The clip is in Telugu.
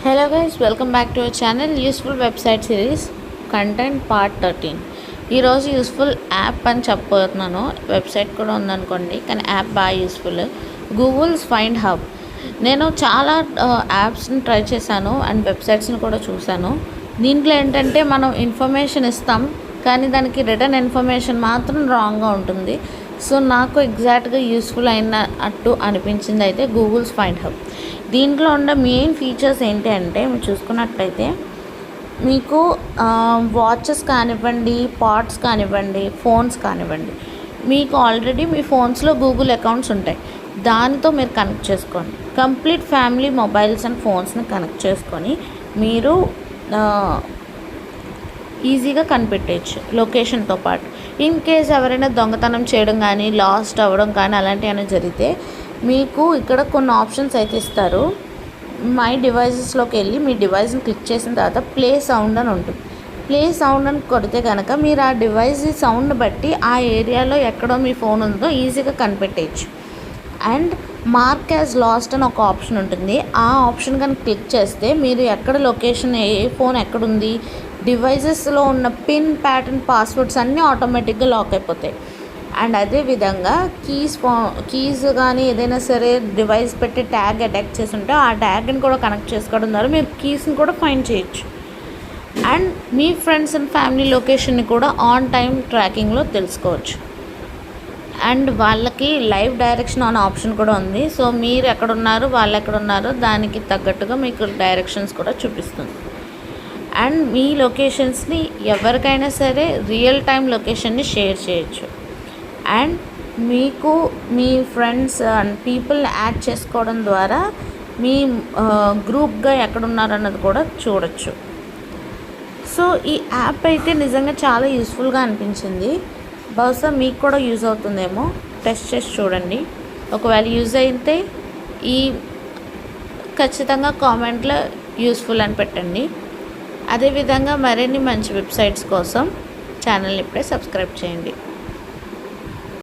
Hello guys, welcome back to our channel Useful Website Series Content Part 13. ఈరోజు యూస్ఫుల్ యాప్ అని చెప్పబోతున్నాను. వెబ్సైట్ కూడా ఉందనుకోండి, కానీ యాప్ బాగా యూస్ఫుల్. Google's find hub. నేను చాలా యాప్స్ని ట్రై చేశాను అండ్ వెబ్సైట్స్ని కూడా చూశాను. దీంట్లో ఏంటంటే మనం ఇన్ఫర్మేషన్ ఇస్తాం, కానీ దానికి రిటర్న్ ఇన్ఫర్మేషన్ మాత్రం రాంగ్గా ఉంటుంది. సో నాకు ఎగ్జాక్ట్గా యూస్ఫుల్ అయినట్టు అనిపించింది అయితే గూగుల్స్ ఫైండ్ హబ్. దీంట్లో ఉన్న మెయిన్ ఫీచర్స్ ఏంటి అంటే, మీరు చూసుకున్నట్లయితే మీకు వాచెస్ కానివ్వండి, పాడ్స్ కానివ్వండి, ఫోన్స్ కానివ్వండి, మీకు ఆల్రెడీ మీ ఫోన్స్లో గూగుల్ అకౌంట్స్ ఉంటాయి. దానితో మీరు కనెక్ట్ చేసుకోండి. కంప్లీట్ ఫ్యామిలీ మొబైల్స్ అండ్ ఫోన్స్ని కనెక్ట్ చేసుకొని మీరు ఈజీగా కనిపెట్టేయచ్చు లొకేషన్తో పాటు. ఇన్ కేస్ ఎవరైనా దొంగతనం చేయడం కానీ, లాస్ట్ అవ్వడం కానీ అలాంటివి ఏమైనా జరిగితే మీకు ఇక్కడ కొన్ని ఆప్షన్స్ అయితే ఇస్తారు. మై డివైజెస్లోకి వెళ్ళి మీ డివైస్ని క్లిక్ చేసిన తర్వాత ప్లే సౌండ్ అని ఉంటుంది. ప్లే సౌండ్ అని కొడితే కనుక మీరు ఆ డివైస్ సౌండ్ బట్టి ఆ ఏరియాలో ఎక్కడో మీ ఫోన్ ఉందో ఈజీగా కనిపెట్టేయచ్చు. అండ్ మార్క్ యాజ్ లాస్ట్ అని ఒక ఆప్షన్ ఉంటుంది. ఆ ఆప్షన్ కనుక క్లిక్ చేస్తే మీరు ఎక్కడ లొకేషన్, ఏ ఫోన్ ఎక్కడుంది, డివైజెస్లో ఉన్న పిన్, ప్యాటర్న్, పాస్వర్డ్స్ అన్నీ ఆటోమేటిక్గా లాక్ అయిపోతాయి. అండ్ అదేవిధంగా కీస్ కానీ ఏదైనా సరే డివైస్ పెట్టి ట్యాగ్ అటాక్ చేసి ఉంటే ఆ ట్యాగ్ని కూడా కనెక్ట్ చేసుకోవడం ద్వారా మీరు కీస్ని కూడా ఫైండ్ చేయొచ్చు. అండ్ మీ ఫ్రెండ్స్ అండ్ ఫ్యామిలీ లొకేషన్ని కూడా ఆన్ టైం ట్రాకింగ్లో తెలుసుకోవచ్చు. అండ్ వాళ్ళకి లైవ్ డైరెక్షన్ అనే ఆప్షన్ కూడా ఉంది. సో మీరు ఎక్కడున్నారు, వాళ్ళు ఎక్కడున్నారో దానికి తగ్గట్టుగా మీకు డైరెక్షన్స్ కూడా చూపిస్తుంది. అండ్ మీ లొకేషన్స్ని ఎవరికైనా సరే రియల్ టైం లొకేషన్ని షేర్ చేయొచ్చు. అండ్ మీకు మీ ఫ్రెండ్స్ అండ్ పీపుల్ని యాడ్ చేసుకోవడం ద్వారా మీ గ్రూప్గా ఎక్కడున్నారన్నది కూడా చూడొచ్చు. సో ఈ యాప్ అయితే నిజంగా చాలా యూస్ఫుల్గా అనిపించింది. బహుశా మీకు కూడా యూజ్ అవుతుందేమో. టెస్ట్ చేసి చూడండి. ఒకవేళ యూజ్ అయితే ఖచ్చితంగా కామెంట్లో యూస్ఫుల్ అని పెట్టండి. అదేవిధంగా మరిన్ని మంచి వెబ్సైట్స్ కోసం ఛానల్ని ఇప్పుడే సబ్స్క్రైబ్ చేయండి.